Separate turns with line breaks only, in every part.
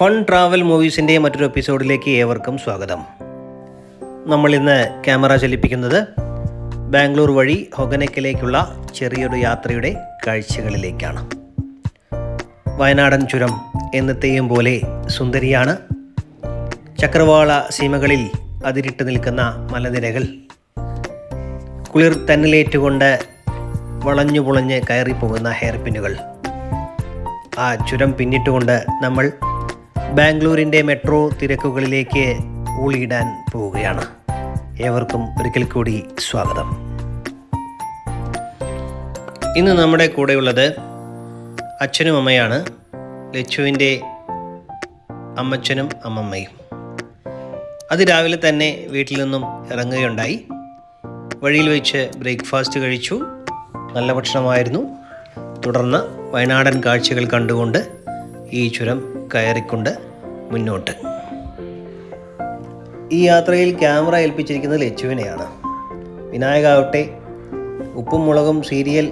Fun travel മൂവീസിൻ്റെ മറ്റൊരു എപ്പിസോഡിലേക്ക് ഏവർക്കും സ്വാഗതം. നമ്മൾ ഇന്ന് ക്യാമറ ചലിപ്പിക്കുന്നത് ബാംഗ്ലൂർ വഴി ഹൊഗനയ്ക്കിലേക്കുള്ള ചെറിയൊരു യാത്രയുടെ കാഴ്ചകളിലേക്കാണ്. വയനാടൻ ചുരം എന്നത്തെയും പോലെ സുന്ദരിയാണ്. ചക്രവാള സീമകളിൽ അതിരിട്ട് നിൽക്കുന്ന മലനിരകൾ കുളിർ തന്നിലേറ്റുകൊണ്ട് വളഞ്ഞു പുളഞ്ഞ് കയറിപ്പോകുന്ന ഹെയർപിന്നുകൾ. ആ ചുരം പിന്നിട്ടുകൊണ്ട് നമ്മൾ ബാംഗ്ലൂരിൻ്റെ മെട്രോ തിരക്കുകളിലേക്ക് ഊളിയിടാൻ പോവുകയാണ്. ഏവർക്കും ഒരിക്കൽ കൂടി സ്വാഗതം. ഇന്ന് നമ്മുടെ കൂടെയുള്ളത് അച്ഛനും അമ്മയാണ്. ലച്ചുവിൻ്റെ അമ്മച്ചനും അമ്മമ്മയും. അതിരാവിലെ തന്നെ വീട്ടിൽ നിന്നും ഇറങ്ങുകയുണ്ടായി. വഴിയിൽ വെച്ച് ബ്രേക്ക്ഫാസ്റ്റ് കഴിച്ചു. നല്ല ഭക്ഷണമായിരുന്നു. തുടർന്ന് വയനാടൻ കാഴ്ചകൾ കണ്ടുകൊണ്ട് ഈ ചുരം കയറിക്കൊണ്ട് മുന്നോട്ട്. ഈ യാത്രയിൽ ക്യാമറ ഏൽപ്പിച്ചിരിക്കുന്നത് ലച്ചുവിനെയാണ്. വിനായകാവട്ടെ ഉപ്പും മുളകും സീരിയൽ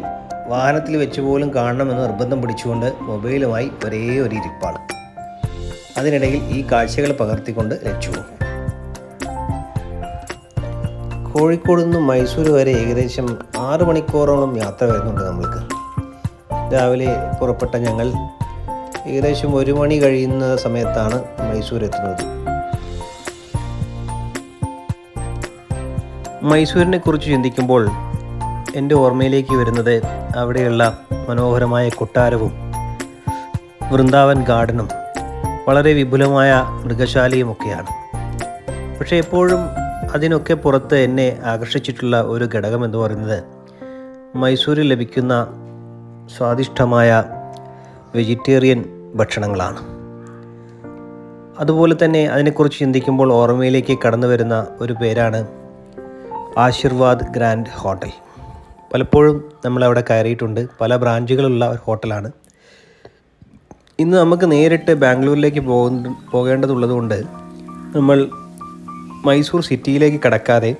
വാഹനത്തിൽ വെച്ച് പോലും കാണണമെന്ന് നിർബന്ധം പിടിച്ചുകൊണ്ട് മൊബൈലുമായി ഒരേ ഒരു ഇരിപ്പാണ്. അതിനിടയിൽ ഈ കാഴ്ചകൾ പകർത്തിക്കൊണ്ട് ലച്ചുവും. കോഴിക്കോട് നിന്നും മൈസൂർ വരെ ഏകദേശം 6 മണിക്കൂറോളം യാത്ര വരുന്നുണ്ട് നമ്മൾക്ക്. രാവിലെ പുറപ്പെട്ട ഞങ്ങൾ ഏകദേശം 1 മണി കഴിയുന്ന സമയത്താണ് മൈസൂർ എത്തുന്നത്. മൈസൂരിനെ കുറിച്ച് ചിന്തിക്കുമ്പോൾ എൻ്റെ ഓർമ്മയിലേക്ക് വരുന്നത് അവിടെയുള്ള മനോഹരമായ കൊട്ടാരവും വൃന്ദാവൻ ഗാർഡനും വളരെ വിപുലമായ മൃഗശാലയുമൊക്കെയാണ്. പക്ഷേ എപ്പോഴും അതിനൊക്കെ പുറത്ത് എന്നെ ആകർഷിച്ചിട്ടുള്ള ഒരു ഘടകം എന്ന് പറയുന്നത് മൈസൂരിൽ ലഭിക്കുന്ന സ്വാദിഷ്ടമായ വെജിറ്റേറിയൻ ഭക്ഷണങ്ങളാണ്. അതുപോലെ തന്നെ അതിനെക്കുറിച്ച് ചിന്തിക്കുമ്പോൾ ഓർമ്മയിലേക്ക് കടന്നു വരുന്ന ഒരു പേരാണ് ആശീർവാദ് ഗ്രാൻഡ് ഹോട്ടൽ. പലപ്പോഴും നമ്മളവിടെ കയറിയിട്ടുണ്ട്. പല ബ്രാഞ്ചുകളുള്ള ഒരു ഹോട്ടലാണ്. ഇന്ന് നമുക്ക് നേരിട്ട് ബാംഗ്ലൂരിലേക്ക് പോകേണ്ടതുള്ളതുകൊണ്ട് നമ്മൾ മൈസൂർ സിറ്റിയിലേക്ക് കടക്കാതെ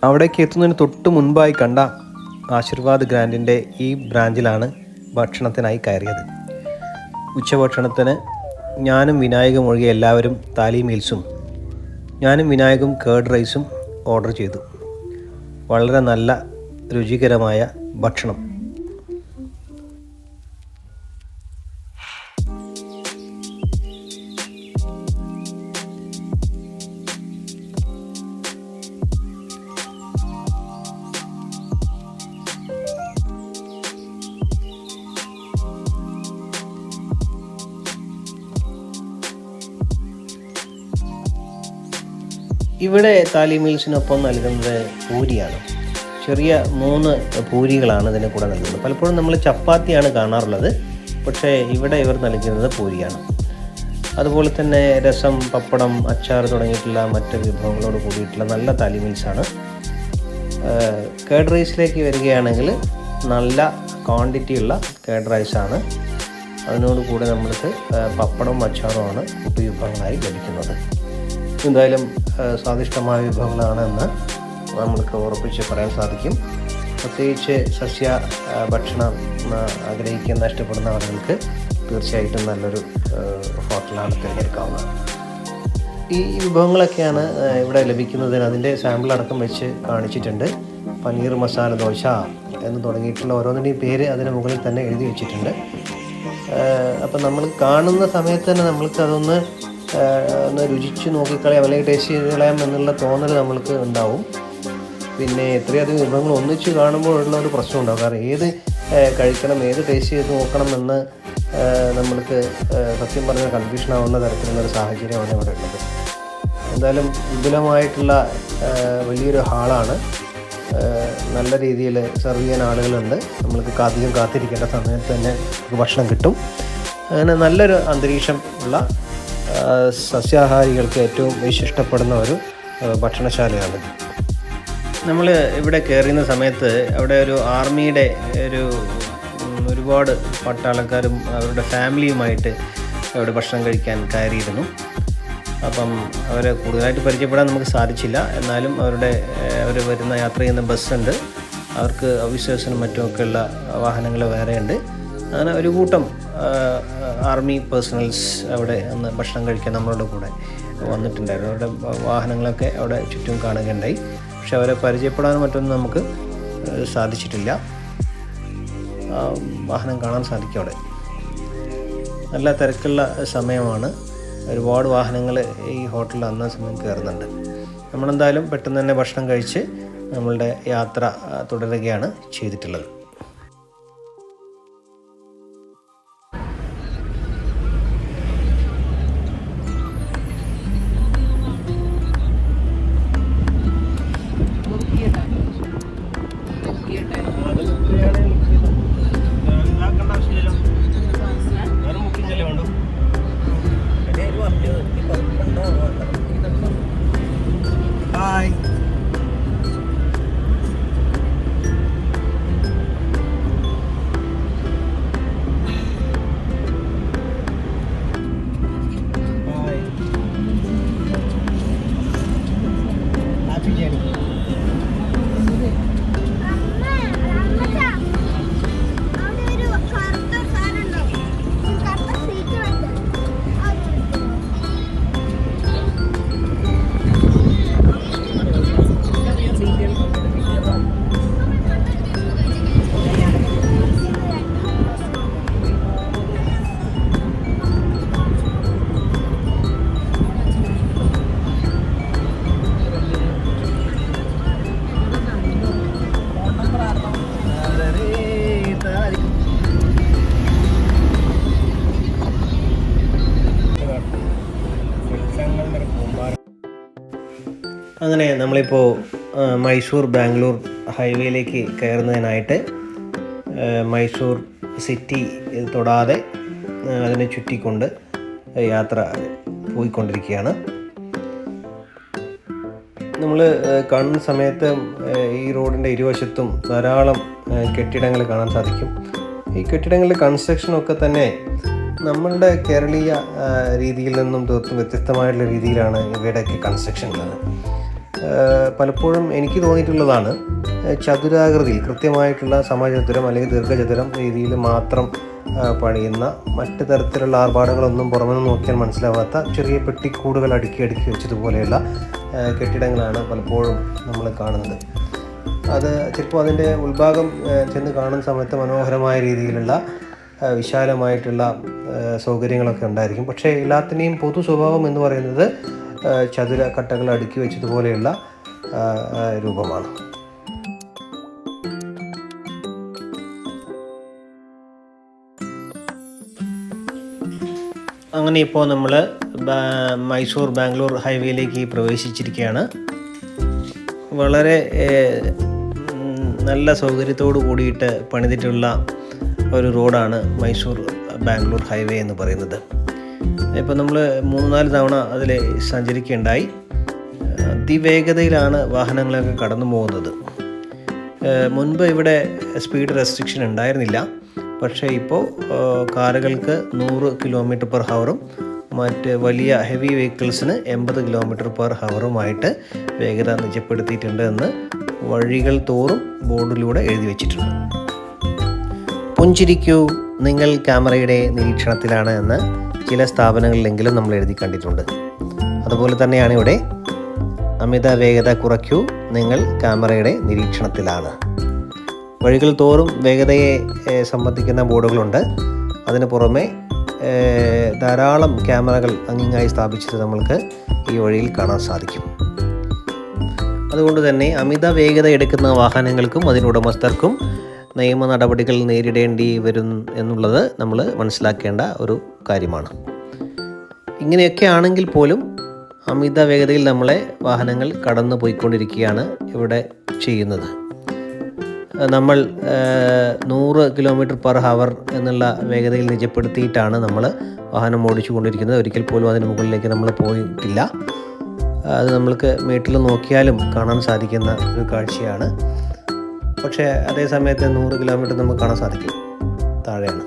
അവിടേക്ക് എത്തുന്നതിന് തൊട്ട് മുൻപായി കണ്ട ആശീർവാദ് ഗ്രാൻഡിൻ്റെ ഈ ബ്രാഞ്ചിലാണ് ഭക്ഷണത്തിനായി കയറിയത്. ഉച്ചഭക്ഷണത്തിന് ഞാനും വിനായകും ഒഴികെ എല്ലാവരും താലി മീൽസും, ഞാനും വിനായകും കേർഡ് റൈസും ഓർഡർ ചെയ്തു. വളരെ നല്ല രുചികരമായ ഭക്ഷണം. ഇവിടെ താലി മീൽസിനൊപ്പം നൽകുന്നത് പൂരിയാണ്. ചെറിയ 3 പൂരികളാണ് ഇതിന് കൂടെ നൽകുന്നത്. പലപ്പോഴും നമ്മൾ ചപ്പാത്തിയാണ് കാണാറുള്ളത്, പക്ഷേ ഇവിടെ ഇവർ നൽകുന്നത് പൂരിയാണ്. അതുപോലെ തന്നെ രസം, പപ്പടം, അച്ചാർ തുടങ്ങിയിട്ടുള്ള മറ്റ് വിഭവങ്ങളോട് കൂടിയിട്ടുള്ള നല്ല താലി മീൽസാണ്. കേർഡ് റൈസിലേക്ക് വരികയാണെങ്കിൽ നല്ല ക്വാണ്ടിറ്റിയുള്ള കേർഡ് റൈസാണ്. അതിനോട് കൂടെ നമ്മൾക്ക് പപ്പടവും അച്ചാറുമാണ് ഉപവിഭവങ്ങളായി ലഭിക്കുന്നത്. എന്തായാലും സ്വാദിഷ്ടമായ വിഭവങ്ങളാണെന്ന് നമ്മൾക്ക് ഉറപ്പിച്ച് പറയാൻ സാധിക്കും. പ്രത്യേകിച്ച് സസ്യ ഭക്ഷണം ആഗ്രഹിക്കുന്ന ഇഷ്ടപ്പെടുന്ന ആളുകൾക്ക് തീർച്ചയായിട്ടും നല്ലൊരു ഹോട്ടലാണ് തിരഞ്ഞെടുക്കാവുന്നത്. ഈ വിഭവങ്ങളൊക്കെയാണ് ഇവിടെ ലഭിക്കുന്നതിന് അതിൻ്റെ സാമ്പിൾ അടക്കം വെച്ച് കാണിച്ചിട്ടുണ്ട്. പനീർ മസാല ദോശ എന്ന് തുടങ്ങിയിട്ടുള്ള ഓരോന്നിൻ്റെയും പേര് അതിന് മുകളിൽ തന്നെ എഴുതി വെച്ചിട്ടുണ്ട്. അപ്പം നമ്മൾ കാണുന്ന സമയത്ത് തന്നെ നമ്മൾക്ക് അതൊന്ന് രുചിച്ച് നോക്കിക്കളയാം, അല്ലെങ്കിൽ ടേസ്റ്റ് ചെയ്ത് കളയാം എന്നുള്ള തോന്നൽ നമ്മൾക്ക് ഉണ്ടാവും. പിന്നെ എത്രയധികം വിഭവങ്ങൾ ഒന്നിച്ച് കാണുമ്പോഴുള്ള ഒരു പ്രശ്നം ഉണ്ടാവും. കാരണം ഏത് കഴിക്കണം, ഏത് ടേസ്റ്റ് ചെയ്ത് നോക്കണം എന്ന് നമ്മൾക്ക് സത്യം പറഞ്ഞ കൺഫ്യൂഷൻ ആവുന്ന തരത്തിലുള്ളൊരു സാഹചര്യമാണ് ഇവിടെ ഉള്ളത്. എന്തായാലും വിപുലമായിട്ടുള്ള വലിയൊരു ഹാളാണ്. നല്ല രീതിയിൽ സെർവ് ചെയ്യാൻ ആളുകളുണ്ട്. നമ്മൾക്ക് അധികം കാത്തിരിക്കേണ്ട സമയത്ത് തന്നെ ഭക്ഷണം കിട്ടും. അങ്ങനെ നല്ലൊരു അന്തരീക്ഷം ഉള്ള സസ്യാഹാരികൾക്ക് ഏറ്റവും ഇഷ്ടപ്പെടുന്ന ഒരു ഭക്ഷണശാലയാണ്. നമ്മൾ ഇവിടെ കയറുന്ന സമയത്ത് അവിടെ ഒരു ആർമിയുടെ ഒരുപാട് പട്ടാളക്കാരും അവരുടെ ഫാമിലിയുമായിട്ട് അവിടെ ഭക്ഷണം കഴിക്കാൻ കയറിയിരുന്നു. അപ്പം അവരെ കൂടുതലായിട്ട് പരിചയപ്പെടാൻ നമുക്ക് സാധിച്ചില്ല. എന്നാലും അവർ വരുന്ന യാത്ര ചെയ്യുന്ന ബസ്സുണ്ട്. അവർക്ക് ഓഫീസേഴ്സിനും മറ്റുമൊക്കെയുള്ള വാഹനങ്ങൾ വേറെയുണ്ട്. അങ്ങനെ ഒരു കൂട്ടം ആർമി പേഴ്സണൽസ് അവിടെ അന്ന് ഭക്ഷണം കഴിക്കാൻ നമ്മളുടെ കൂടെ വന്നിട്ടുണ്ടായിരുന്നു. അവരുടെ വാഹനങ്ങളൊക്കെ അവിടെ ചുറ്റും കാണുകയുണ്ടായി. പക്ഷെ അവരെ പരിചയപ്പെടാനും മറ്റൊന്നും നമുക്ക് സാധിച്ചിട്ടില്ല. വാഹനം കാണാൻ സാധിക്കും. അവിടെ നല്ല തിരക്കുള്ള സമയമാണ്. ഒരുപാട് വാഹനങ്ങൾ ഈ ഹോട്ടലിൽ അന്ന സമയം കയറുന്നുണ്ട്. നമ്മളെന്തായാലും പെട്ടെന്ന് തന്നെ ഭക്ഷണം കഴിച്ച് നമ്മളുടെ യാത്ര തുടരുകയാണ് ചെയ്തിട്ടുള്ളത്. അങ്ങനെ നമ്മളിപ്പോൾ മൈസൂർ ബാംഗ്ലൂർ ഹൈവേയിലേക്ക് കയറുന്നതിനായിട്ട് മൈസൂർ സിറ്റി തൊടാതെ അതിനെ ചുറ്റിക്കൊണ്ട് യാത്ര പോയിക്കൊണ്ടിരിക്കുകയാണ്. നമ്മൾ കാണുന്ന സമയത്ത് ഈ റോഡിൻ്റെ ഇരുവശത്തും ധാരാളം കെട്ടിടങ്ങൾ കാണാൻ സാധിക്കും. ഈ കെട്ടിടങ്ങളുടെ കൺസ്ട്രക്ഷനൊക്കെ തന്നെ നമ്മളുടെ കേരളീയ രീതിയിൽ നിന്നും തീർത്തും വ്യത്യസ്തമായിട്ടുള്ള രീതിയിലാണ് ഇവയുടെയൊക്കെ കൺസ്ട്രക്ഷൻ ഉള്ളത്. പലപ്പോഴും എനിക്ക് തോന്നിയിട്ടുള്ളതാണ് ചതുരാകൃതിയിൽ കൃത്യമായിട്ടുള്ള സമചതുരം അല്ലെങ്കിൽ ദീർഘചതുരം രീതിയിൽ മാത്രം പണിയുന്ന മറ്റ് തരത്തിലുള്ള ആർഭാടങ്ങളൊന്നും പുറമെ നിന്ന് നോക്കിയാൽ മനസ്സിലാവാത്ത ചെറിയ പെട്ടിക്കൂടുകൾ അടുക്കി വെച്ചതുപോലെയുള്ള കെട്ടിടങ്ങളാണ് പലപ്പോഴും നമ്മൾ കാണുന്നത്. അത് ചിലപ്പോൾ അതിൻ്റെ ഉൾഭാഗം ചെന്ന് കാണുന്ന സമയത്ത് മനോഹരമായ രീതിയിലുള്ള വിശാലമായിട്ടുള്ള സൗകര്യങ്ങളൊക്കെ ഉണ്ടായിരിക്കും. പക്ഷേ എല്ലാത്തിനെയും പൊതു സ്വഭാവം എന്ന് പറയുന്നത് ചതുര കട്ടകൾ അടുക്കി വെച്ചതുപോലെയുള്ള രൂപമാണ്. അങ്ങനെ ഇപ്പോൾ നമ്മൾ മൈസൂർ ബാംഗ്ലൂർ ഹൈവേയിലേക്ക് പ്രവേശിച്ചിരിക്കുകയാണ്. വളരെ നല്ല സൗകര്യത്തോടു കൂടിയിട്ട് പണിതിട്ടുള്ള ഒരു റോഡാണ് മൈസൂർ ബാംഗ്ലൂർ ഹൈവേ എന്ന് പറയുന്നത്. ഇപ്പോൾ നമ്മൾ 3-4 തവണ അതിൽ സഞ്ചരിക്കുകയുണ്ടായി. അതിവേഗതയിലാണ് വാഹനങ്ങളൊക്കെ കടന്നു പോകുന്നത്. മുൻപ് ഇവിടെ സ്പീഡ് റെസ്ട്രിക്ഷൻ ഉണ്ടായിരുന്നില്ല. പക്ഷേ ഇപ്പോൾ കാറുകൾക്ക് 100 km/h മറ്റ് വലിയ ഹെവി വെഹിക്കിൾസിന് 80 km/h വേഗത നിജപ്പെടുത്തിയിട്ടുണ്ട് എന്ന് വഴികൾ തോറും ബോർഡിലൂടെ എഴുതി വച്ചിട്ടുണ്ട്. പുഞ്ചിരിക്കൂ, നിങ്ങൾ ക്യാമറയുടെ നിരീക്ഷണത്തിലാണ് എന്ന് ചില സ്ഥാപനങ്ങളിലെങ്കിലും നമ്മൾ എഴുതി കണ്ടിട്ടുണ്ട്. അതുപോലെ തന്നെയാണ് ഇവിടെ അമിത വേഗത കുറയ്ക്കൂ, നിങ്ങൾ ക്യാമറയുടെ നിരീക്ഷണത്തിലാണ്. വഴികൾ തോറും വേഗതയെ സംബന്ധിക്കുന്ന ബോർഡുകളുണ്ട്. അതിന് പുറമെ ധാരാളം ക്യാമറകൾ അങ്ങിങ്ങായി സ്ഥാപിച്ചത് നമ്മൾക്ക് ഈ വഴിയിൽ കാണാൻ സാധിക്കും. അതുകൊണ്ട് തന്നെ അമിത വേഗത എടുക്കുന്ന വാഹനങ്ങൾക്കും അതിനുടമസ്ഥർക്കും നിയമ നടപടികൾ നേരിടേണ്ടി വരും എന്നുള്ളത് നമ്മൾ മനസ്സിലാക്കേണ്ട ഒരു കാര്യമാണ്. ഇങ്ങനെയൊക്കെ ആണെങ്കിൽ പോലും അമിത വേഗതയിൽ നമ്മളെ വാഹനങ്ങൾ കടന്നു പോയിക്കൊണ്ടിരിക്കുകയാണ് ഇവിടെ ചെയ്യുന്നത്. നമ്മൾ 100 km/h എന്നുള്ള വേഗതയിൽ നിജപ്പെടുത്തിയിട്ടാണ് നമ്മൾ വാഹനം ഓടിച്ചു കൊണ്ടിരിക്കുന്നത്. ഒരിക്കൽ പോലും അതിന് മുകളിലേക്ക് നമ്മൾ പോയിട്ടില്ല. അത് നമ്മൾക്ക് വീട്ടിൽ നോക്കിയാലും കാണാൻ സാധിക്കുന്ന ഒരു കാഴ്ചയാണ്. പക്ഷേ അതേ സമയത്ത് 100 km നമുക്ക് കാണാൻ സാധിക്കും, താഴെയാണ്.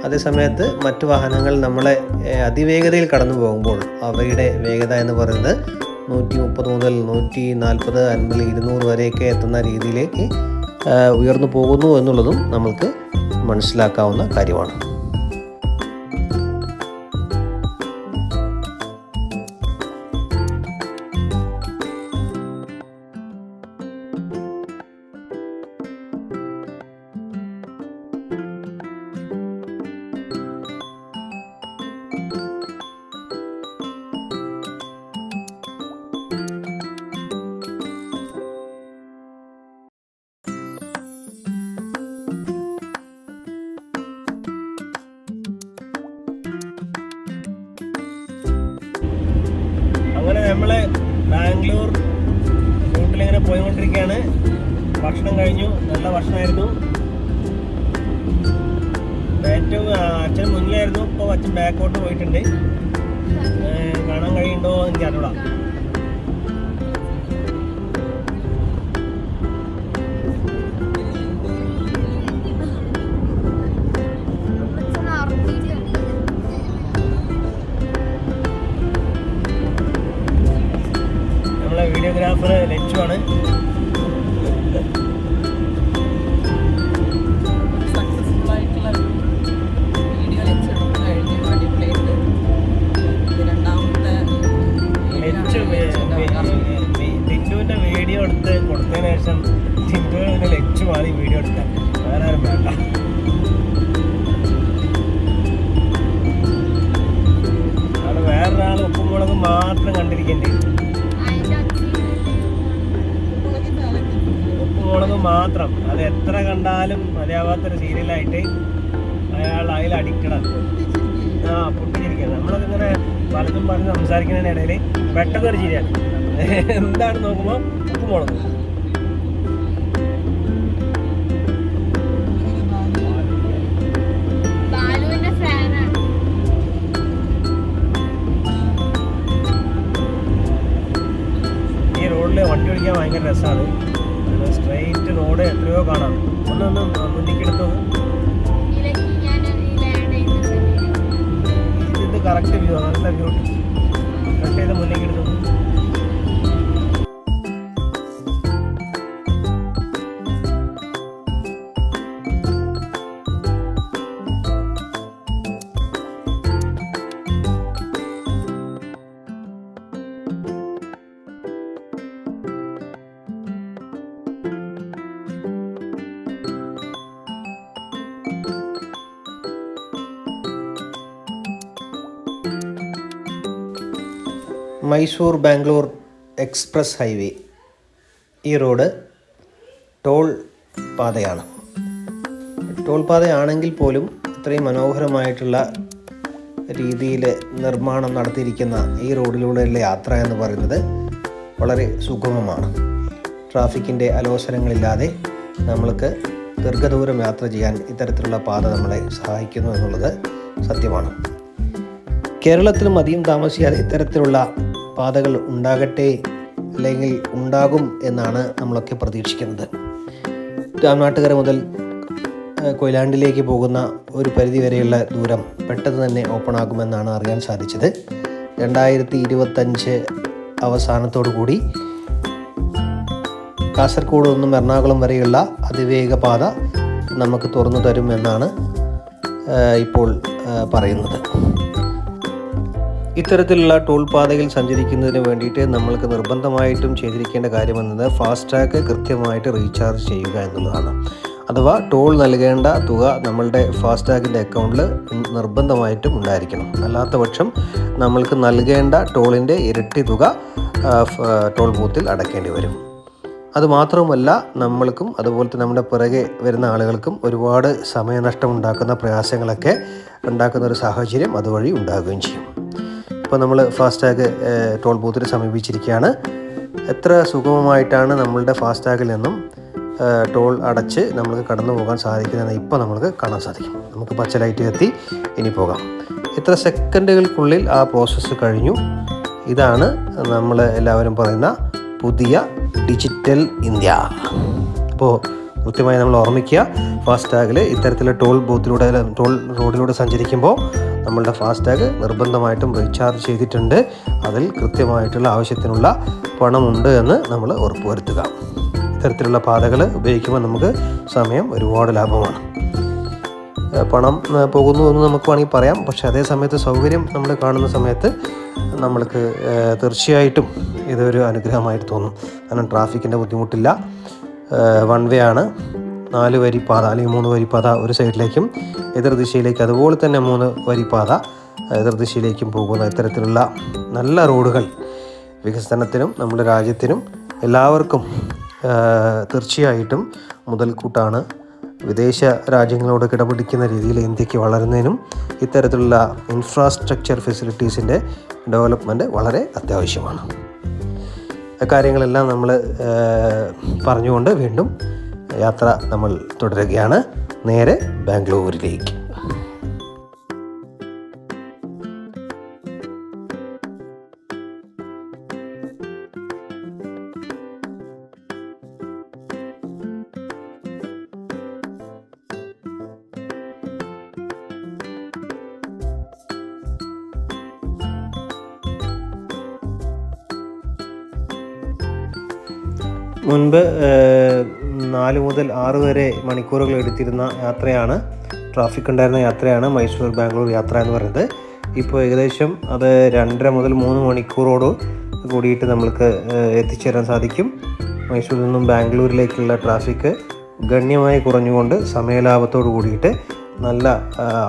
അതേ സമയത്ത് മറ്റു വാഹനങ്ങൾ നമ്മളെ അതിവേഗതയിൽ കടന്നു പോകുമ്പോൾ അവയുടെ വേഗത എന്ന് പറയുന്നത് 130 മുതൽ 140, 50, 200 വരെയൊക്കെ എത്തുന്ന രീതിയിലേക്ക് ഉയർന്നു പോകുന്നു എന്നുള്ളതും നമുക്ക് മനസ്സിലാക്കാവുന്ന കാര്യമാണ്.
അങ്ങനെ നമ്മൾ ബാംഗ്ലൂർ റൂട്ടിലിങ്ങനെ പോയിക്കൊണ്ടിരിക്കുകയാണ്. ഭക്ഷണം കഴിഞ്ഞു, നല്ല ഭക്ഷണമായിരുന്നു. ഏറ്റവും അച്ഛൻ മുന്നിലായിരുന്നു, ഇപ്പോൾ അച്ഛൻ ബാക്കോട്ട് പോയിട്ടുണ്ട്. കാണാൻ കഴിയുന്നുണ്ടോ എനിക്ക് അറിയില്ല. നമ്മളെ വീഡിയോഗ്രാഫർ ലച്ചു ആണ്. ടിൻറ്റുവിൻ്റെ വീഡിയോ എടുത്ത് കൊടുത്തതിന് ശേഷം ടിൻറ്റുവിന് ലച്ചു മാറി വീഡിയോ എടുക്കാൻ, വേറെ ആരും വേണ്ട. അവിടെ വേറൊരാൾ ഉപ്പും മുളകും മാത്രം കണ്ടിരിക്കേണ്ടി, ഉപ്പും മുളകും മാത്രം. അത് എത്ര കണ്ടാലും മതിയാവാത്തൊരു സീരിയലായിട്ട് അയാൾ അതിൽ അഡിക്റ്റഡാണ്. പൊട്ടിച്ചിരിക്കുക. നമ്മളൊക്കെ ഇങ്ങനെ പലതും പറഞ്ഞ് സംസാരിക്കുന്നതിനിടയിൽ പെട്ടെന്ന് ഒരു ചിരിയാണ്. എന്താണ് നോക്കുമ്പോൾ ഉപ്പും മുളകും. ഈ റോഡിൽ വണ്ടി ഓടിക്കാൻ ഭയങ്കര രസമാണ്. സ്ട്രെയിറ്റ് റോഡ് എത്രയോ കാണാം. ഒന്നൊന്നും മുന്നിക്കെടുത്തു. ഇത് കറക്റ്റ് വ്യൂ, നല്ല വ്യൂ. കട്ട് ചെയ്ത് മുന്നിക്കെടുത്തു.
Mysore Bangalore express highway. ഈ റോഡ് ടോൾ പാതയാണ്. ടോൾ പാതയാണെങ്കിൽ പോലും ഇത്രയും മനോഹരമായിട്ടുള്ള രീതിയിൽ നിർമ്മാണം നടത്തിയിരിക്കുന്ന ഈ റോഡിലൂടെയുള്ള യാത്ര എന്ന് പറയുന്നത് വളരെ സുഗമമാണ്. ട്രാഫിക്കിൻ്റെ അലോസരങ്ങളില്ലാതെ നമ്മൾക്ക് ദീർഘദൂരം യാത്ര ചെയ്യാൻ ഇത്തരത്തിലുള്ള പാത നമ്മളെ സഹായിക്കുന്നു എന്നുള്ളത് സത്യമാണ്. കേരളത്തിലും അധികം താമസിയാതെ ഇത്തരത്തിലുള്ള പാതകൾ ഉണ്ടാകട്ടെ, അല്ലെങ്കിൽ ഉണ്ടാകും എന്നാണ് നമ്മളൊക്കെ പ്രതീക്ഷിക്കുന്നത്. രാമനാട്ടുകര മുതൽ കൊയിലാണ്ടിലേക്ക് പോകുന്ന ഒരു പരിധിവരെയുള്ള ദൂരം പെട്ടെന്ന് തന്നെ ഓപ്പൺ ആകുമെന്നാണ് അറിയാൻ സാധിച്ചത്. 2025 അവസാനത്തോടു കൂടി കാസർഗോഡ് നിന്നും എറണാകുളം വരെയുള്ള അതിവേഗ പാത നമുക്ക് തുറന്നു തരുമെന്നാണ് ഇപ്പോൾ പറയുന്നത്. ഇത്തരത്തിലുള്ള ടോൾ പാതയിൽ സഞ്ചരിക്കുന്നതിന് വേണ്ടിയിട്ട് നമ്മൾക്ക് നിർബന്ധമായിട്ടും ചെയ്തിരിക്കേണ്ട കാര്യമെന്നത് ഫാസ്ടാഗ് കൃത്യമായിട്ട് റീചാർജ് ചെയ്യുക എന്നുള്ളതാണ്. അഥവാ ടോൾ നൽകേണ്ട തുക നമ്മളുടെ ഫാസ്ടാഗിൻ്റെ അക്കൗണ്ടിൽ നിർബന്ധമായിട്ടും ഉണ്ടായിരിക്കണം. അല്ലാത്ത പക്ഷം നമ്മൾക്ക് നൽകേണ്ട ടോളിൻ്റെ ഇരട്ടി തുക ടോൾ ബൂത്തിൽ അടയ്ക്കേണ്ടി വരും. അതുമാത്രവുമല്ല, നമ്മൾക്കും അതുപോലെ തന്നെ നമ്മുടെ പിറകെ വരുന്ന ആളുകൾക്കും ഒരുപാട് സമയനഷ്ടം ഉണ്ടാക്കുന്ന പ്രയാസങ്ങളൊക്കെ ഉണ്ടാക്കുന്ന ഒരു സാഹചര്യം അതുവഴി ഉണ്ടാകുകയും ചെയ്യും. ഇപ്പോൾ നമ്മൾ ഫാസ്ടാഗ് ടോൾ ബൂത്തിൽ സമീപിച്ചിരിക്കുകയാണ്. എത്ര സുഗമമായിട്ടാണ് നമ്മളുടെ ഫാസ്ടാഗിൽ നിന്നും ടോൾ അടച്ച് നമുക്ക് കടന്നു പോകാൻ സാധിക്കുന്നതെന്ന് ഇപ്പോൾ നമുക്ക് കാണാൻ സാധിക്കും. നമുക്ക് പച്ച ലൈറ്റ് എത്തി ഇനി പോകാം. ഇത്ര സെക്കൻഡുകൾക്കുള്ളിൽ ആ പ്രോസസ്സ് കഴിഞ്ഞു. ഇതാണ് നമ്മൾ എല്ലാവരും പറയുന്ന പുതിയ ഡിജിറ്റൽ ഇന്ത്യ. അപ്പോൾ കൃത്യമായി നമ്മൾ ഓർമ്മിക്കുക, ഫാസ്ടാഗിൽ ഇത്തരത്തിലുള്ള ടോൾ ബൂത്തിലൂടെ ടോൾ റോഡിലൂടെ സഞ്ചരിക്കുമ്പോൾ നമ്മളുടെ ഫാസ്ടാഗ് നിർബന്ധമായിട്ടും റീചാർജ് ചെയ്തിട്ടുണ്ട്. അതിൽ കൃത്യമായിട്ടുള്ള ആവശ്യത്തിനുള്ള പണമുണ്ട് എന്ന് നമ്മൾ ഉറപ്പുവരുത്തുക. ഇത്തരത്തിലുള്ള പാതകൾ ഉപയോഗിക്കുമ്പോൾ നമുക്ക് സമയം ഒരുപാട് ലാഭമാണ്. പണം പോകുന്നു എന്ന് നമുക്ക് വേണമെങ്കിൽ പറയാം. പക്ഷേ അതേ സമയത്ത് സൗകര്യം നമ്മൾ കാണുന്ന സമയത്ത് നമ്മൾക്ക് തീർച്ചയായിട്ടും ഇതൊരു അനുഗ്രഹമായിട്ട് തോന്നും. കാരണം ട്രാഫിക്കിൻ്റെ ബുദ്ധിമുട്ടില്ല. 1 വേ ആണ്. 4 വരി പാത അല്ലെങ്കിൽ 3 വരി പാത ഒരു സൈഡിലേക്കും എതിർദിശയിലേക്ക്, അതുപോലെ തന്നെ 3 വരി പാത എതിർദിശയിലേക്കും പോകുന്ന ഇത്തരത്തിലുള്ള നല്ല റോഡുകൾ വികസനത്തിനും നമ്മുടെ രാജ്യത്തിനും എല്ലാവർക്കും തീർച്ചയായിട്ടും മുതൽക്കൂട്ടാണ്. വിദേശ രാജ്യങ്ങളോട് കിടപിടിക്കുന്ന രീതിയിൽ ഇന്ത്യക്ക് വളരുന്നതിനും ഇത്തരത്തിലുള്ള ഇൻഫ്രാസ്ട്രക്ചർ ഫെസിലിറ്റീസിൻ്റെ ഡെവലപ്മെൻറ്റ് വളരെ അത്യാവശ്യമാണ്. കാര്യങ്ങളെല്ലാം നമ്മൾ പറഞ്ഞുകൊണ്ട് വീണ്ടും യാത്ര നമ്മൾ തുടരുകയാണ് നേരെ ബാംഗ്ലൂരിലേക്ക്. മുൻപ് 4 മുതൽ 6 വരെ മണിക്കൂറുകൾ എടുത്തിരുന്ന യാത്രയാണ്, ട്രാഫിക് ഉണ്ടായിരുന്ന യാത്രയാണ് മൈസൂർ ബാംഗ്ലൂർ യാത്ര എന്ന് പറയുന്നത്. ഇപ്പോൾ ഏകദേശം അത് 2.5 മുതൽ 3 മണിക്കൂറോട് കൂടിയിട്ട് നമ്മൾക്ക് എത്തിച്ചേരാൻ സാധിക്കും. മൈസൂരിൽ നിന്നും ബാംഗ്ലൂരിലേക്കുള്ള ട്രാഫിക് ഗണ്യമായി കുറഞ്ഞുകൊണ്ട് സമയലാഭത്തോട് കൂടിയിട്ട് നല്ല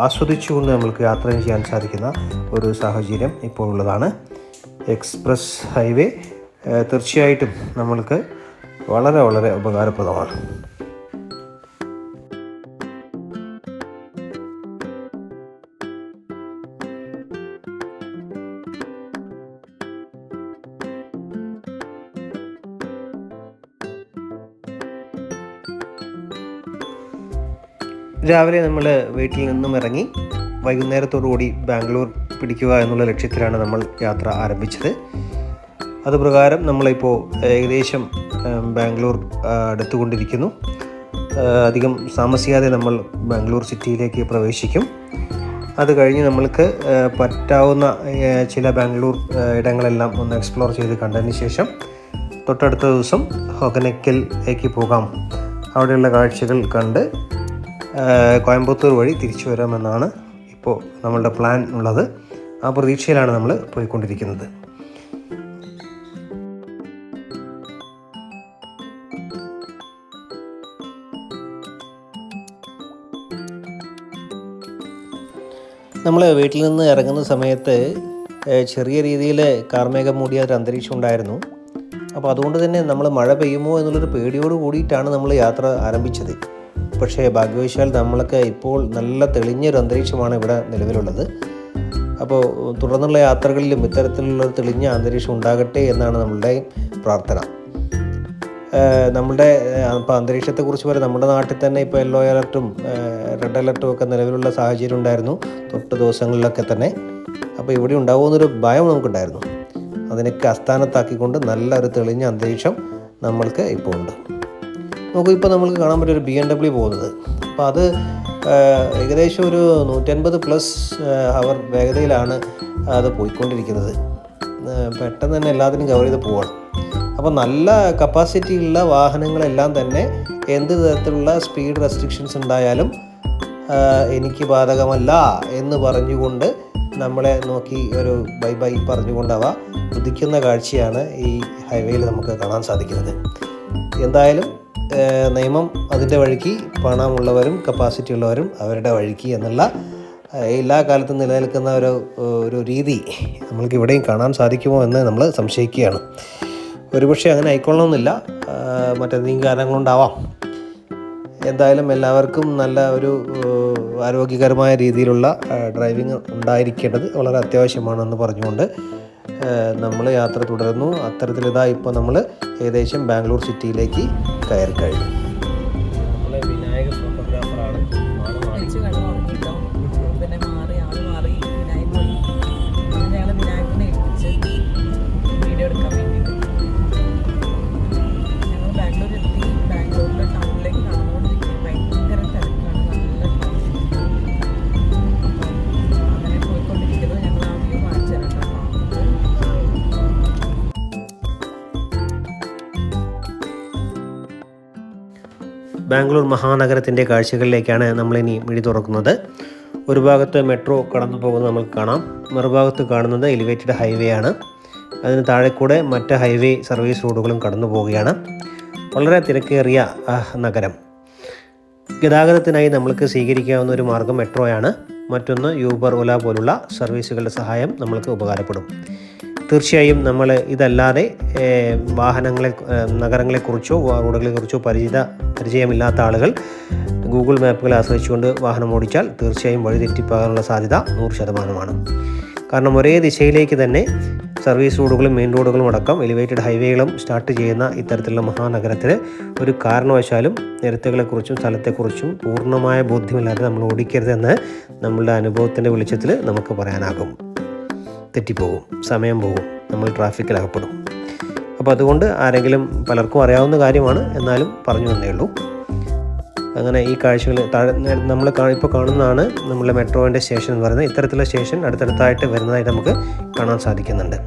ആസ്വദിച്ചുകൊണ്ട് നമ്മൾക്ക് യാത്ര ചെയ്യാൻ സാധിക്കുന്ന ഒരു സാഹചര്യം ഇപ്പോൾ ഉള്ളതാണ്. എക്സ്പ്രസ് ഹൈവേ തീർച്ചയായിട്ടും നമ്മൾക്ക് വളരെ വളരെ ഉപകാരപ്രദമാണ്. രാവിലെ നമ്മൾ വീട്ടിൽ നിന്നും ഇറങ്ങി വൈകുന്നേരത്തോടു കൂടി ബാംഗ്ലൂർ പിടിക്കുക എന്നുള്ള ലക്ഷ്യത്തിലാണ് നമ്മൾ യാത്ര ആരംഭിച്ചത്. അതുപ്രകാരം നമ്മളിപ്പോൾ ഏകദേശം ബാംഗ്ലൂർ അടുത്തുകൊണ്ടിരിക്കുന്നു. അധികം താമസിയാതെ നമ്മൾ ബാംഗ്ലൂർ സിറ്റിയിലേക്ക് പ്രവേശിക്കും. അത് കഴിഞ്ഞ് നമ്മൾക്ക് പറ്റാവുന്ന ചില ബാംഗ്ലൂർ ഇടങ്ങളെല്ലാം ഒന്ന് എക്സ്പ്ലോർ ചെയ്ത് കണ്ടതിന് ശേഷം തൊട്ടടുത്ത ദിവസം ഹൊഗനക്കലിലേക്ക് പോകാം. അവിടെയുള്ള കാഴ്ചകൾ കണ്ട് കോയമ്പത്തൂർ വഴി തിരിച്ചു വരാമെന്നാണ് ഇപ്പോൾ നമ്മളുടെ പ്ലാൻ ഉള്ളത്. ആ പ്രതീക്ഷയിലാണ് നമ്മൾ പോയിക്കൊണ്ടിരിക്കുന്നത്. നമ്മൾ വീട്ടിൽ നിന്ന് ഇറങ്ങുന്ന സമയത്ത് ചെറിയ രീതിയിൽ കാർമേഘം മൂടിയ ഒരു അന്തരീക്ഷം ഉണ്ടായിരുന്നു. അപ്പോൾ അതുകൊണ്ട് തന്നെ നമ്മൾ മഴ പെയ്യുമോ എന്നുള്ളൊരു പേടിയോട് കൂടിയിട്ടാണ് നമ്മൾ യാത്ര ആരംഭിച്ചത്. പക്ഷേ ഭാഗ്യവശാൽ നമ്മൾക്ക് ഇപ്പോൾ നല്ല തെളിഞ്ഞൊരു അന്തരീക്ഷമാണ് ഇവിടെ നിലവിലുള്ളത്. അപ്പോൾ തുടർന്നുള്ള യാത്രകളിലും ഇത്തരത്തിലുള്ള തെളിഞ്ഞ അന്തരീക്ഷം ഉണ്ടാകട്ടെ എന്നാണ് നമ്മളുടെ പ്രാർത്ഥന. നമ്മുടെ ഇപ്പോൾ അന്തരീക്ഷത്തെക്കുറിച്ച് പറയാം, നമ്മുടെ നാട്ടിൽ തന്നെ ഇപ്പോൾ യെല്ലോ അലർട്ടും റെഡ് അലർട്ടും ഒക്കെ നിലവിലുള്ള സാഹചര്യം ഉണ്ടായിരുന്നു തൊട്ട് ദിവസങ്ങളിലൊക്കെ തന്നെ. അപ്പോൾ ഇവിടെ ഉണ്ടാകുമെന്നൊരു ഭയം നമുക്കുണ്ടായിരുന്നു. അതിനൊക്കെ അസ്ഥാനത്താക്കിക്കൊണ്ട് നല്ലൊരു തെളിഞ്ഞ അന്തരീക്ഷം നമ്മൾക്ക് ഇപ്പോൾ ഉണ്ട്. നമുക്ക് ഇപ്പോൾ നമ്മൾക്ക് കാണാൻ പറ്റിയ ഒരു BMW പോകുന്നത്. അപ്പോൾ അത് ഏകദേശം ഒരു 150+ ഹവർ വേഗതയിലാണ് അത് പോയിക്കൊണ്ടിരിക്കുന്നത്. പെട്ടെന്ന് തന്നെ എല്ലാത്തിനും കവർ ചെയ്ത് പോവാണ്. അപ്പോൾ നല്ല കപ്പാസിറ്റി ഉള്ള വാഹനങ്ങളെല്ലാം തന്നെ എന്ത് തരത്തിലുള്ള സ്പീഡ് റെസ്ട്രിക്ഷൻസ് ഉണ്ടായാലും എനിക്ക് ബാധകമല്ല എന്ന് പറഞ്ഞുകൊണ്ട് നമ്മളെ നോക്കി ഒരു ബൈ ബൈ പറഞ്ഞുകൊണ്ടവ കുതിക്കുന്ന കാഴ്ചയാണ് ഈ ഹൈവേയിൽ നമുക്ക് കാണാൻ സാധിക്കുന്നത്. എന്തായാലും നിയമം അതിൻ്റെ വഴിക്ക്, പണമുള്ളവരും കപ്പാസിറ്റി ഉള്ളവരും അവരുടെ വഴിക്ക് എന്നുള്ള എല്ലാ കാലത്തും നിലനിൽക്കുന്ന ഒരു രീതി നമ്മൾക്ക് ഇവിടെയും കാണാൻ സാധിക്കുമോ എന്ന് നമ്മൾ സംശയിക്കുകയാണ്. ഒരുപക്ഷെ അങ്ങനെ ആയിക്കൊള്ളണമെന്നില്ല, മറ്റെന്തെങ്കിലും കാരണങ്ങളുണ്ടാവാം. എന്തായാലും എല്ലാവർക്കും നല്ല ഒരു ആരോഗ്യകരമായ രീതിയിലുള്ള ഡ്രൈവിംഗ് ഉണ്ടായിരിക്കേണ്ടത് വളരെ അത്യാവശ്യമാണെന്ന് പറഞ്ഞുകൊണ്ട് നമ്മൾ യാത്ര തുടരുന്നു. അത്തരത്തിലിതാ ഇപ്പോൾ നമ്മൾ ഏകദേശം ബാംഗ്ലൂർ സിറ്റിയിലേക്ക് കയറി കഴിഞ്ഞു. നമ്മളെ വിനായക ഫോട്ടോഗ്രാഫറാണ്. ബാംഗ്ലൂർ മഹാനഗരത്തിൻ്റെ കാഴ്ചകളിലേക്കാണ് നമ്മളിനി മിഴി തുറക്കുന്നത്. ഒരു ഭാഗത്ത് മെട്രോ കടന്നു പോകുന്നത് നമുക്ക് കാണാം. മറുഭാഗത്ത് കാണുന്നത് എലിവേറ്റഡ് ഹൈവേ ആണ്. അതിന് താഴെ കൂടെ മറ്റ് ഹൈവേ സർവീസ് റോഡുകളും കടന്നു പോവുകയാണ്. വളരെ തിരക്കേറിയ നഗരം. ഗതാഗതത്തിനായി നമ്മൾക്ക് സ്വീകരിക്കാവുന്ന ഒരു മാർഗ്ഗം മെട്രോയാണ്. മറ്റൊന്ന് യൂബർ, ഓല പോലുള്ള സർവീസുകളുടെ സഹായം നമ്മൾക്ക് ഉപകാരപ്പെടും. തീർച്ചയായും നമ്മൾ ഇതല്ലാതെ നഗരങ്ങളെക്കുറിച്ചോ റോഡുകളെക്കുറിച്ചോ പരിചയമില്ലാത്ത ആളുകൾ ഗൂഗിൾ മാപ്പുകളെ ആശ്രയിച്ചുകൊണ്ട് വാഹനം ഓടിച്ചാൽ തീർച്ചയായും വഴിതെറ്റിപ്പോകാനുള്ള സാധ്യത 100%. കാരണം ഒരേ ദിശയിലേക്ക് തന്നെ സർവീസ് റോഡുകളും മെയിൻ റോഡുകളും അടക്കം എലിവേറ്റഡ് ഹൈവേകളും സ്റ്റാർട്ട് ചെയ്യുന്ന ഇത്തരത്തിലുള്ള മഹാനഗരത്തിൽ ഒരു കാരണവശാലും നിരത്തുകളെക്കുറിച്ചും സ്ഥലത്തെക്കുറിച്ചും പൂർണ്ണമായ ബോധ്യമില്ലാതെ നമ്മൾ ഓടിക്കരുതെന്ന് നമ്മളുടെ അനുഭവത്തിൻ്റെ വെളിച്ചത്തിൽ നമുക്ക് പറയാനാകും. തെറ്റിപ്പോകും, സമയം പോകും, നമ്മൾ ട്രാഫിക്കിലകപ്പെടും. അപ്പോൾ അതുകൊണ്ട് പലർക്കും അറിയാവുന്ന കാര്യമാണ്, എന്നാലും പറഞ്ഞു തന്നേ ഉള്ളൂ. അങ്ങനെ ഈ കാഴ്ചകൾ നമ്മൾ ഇപ്പോൾ കാണുന്നതാണ് നമ്മളുടെ മെട്രോൻ്റെ സ്റ്റേഷൻ എന്ന് പറയുന്നത്. ഇത്തരത്തിലുള്ള സ്റ്റേഷൻ അടുത്തടുത്തായിട്ട് വരുന്നതായിട്ട് നമുക്ക് കാണാൻ സാധിക്കുന്നുണ്ട്.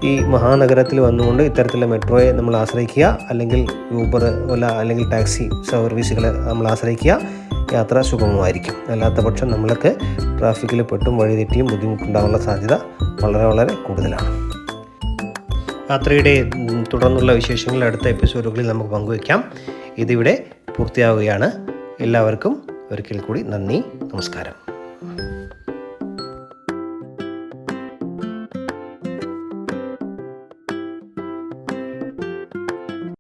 ഈ മഹാനഗരത്തിൽ വന്നുകൊണ്ട് ഇത്തരത്തിലുള്ള മെട്രോയെ നമ്മൾ ആശ്രയിക്കുക, അല്ലെങ്കിൽ യൂബർ, ഓല അല്ലെങ്കിൽ ടാക്സി സർവീസുകളെ നമ്മൾ ആശ്രയിക്കുക. യാത്ര സുഗമമായിരിക്കും. അല്ലാത്ത പക്ഷം നമ്മൾക്ക് ട്രാഫിക്കിൽ പെട്ടും വഴിതെറ്റിയും ബുദ്ധിമുട്ടുണ്ടാകാനുള്ള സാധ്യത വളരെ കൂടുതലാണ്. യാത്രയുടെ തുടർന്നുള്ള വിശേഷങ്ങൾ അടുത്ത എപ്പിസോഡുകളിൽ നമുക്ക് പങ്കുവയ്ക്കാം. ഇതിവിടെ പൂർത്തിയാവുകയാണ്. എല്ലാവർക്കും ഒരിക്കൽ കൂടി നന്ദി, നമസ്കാരം.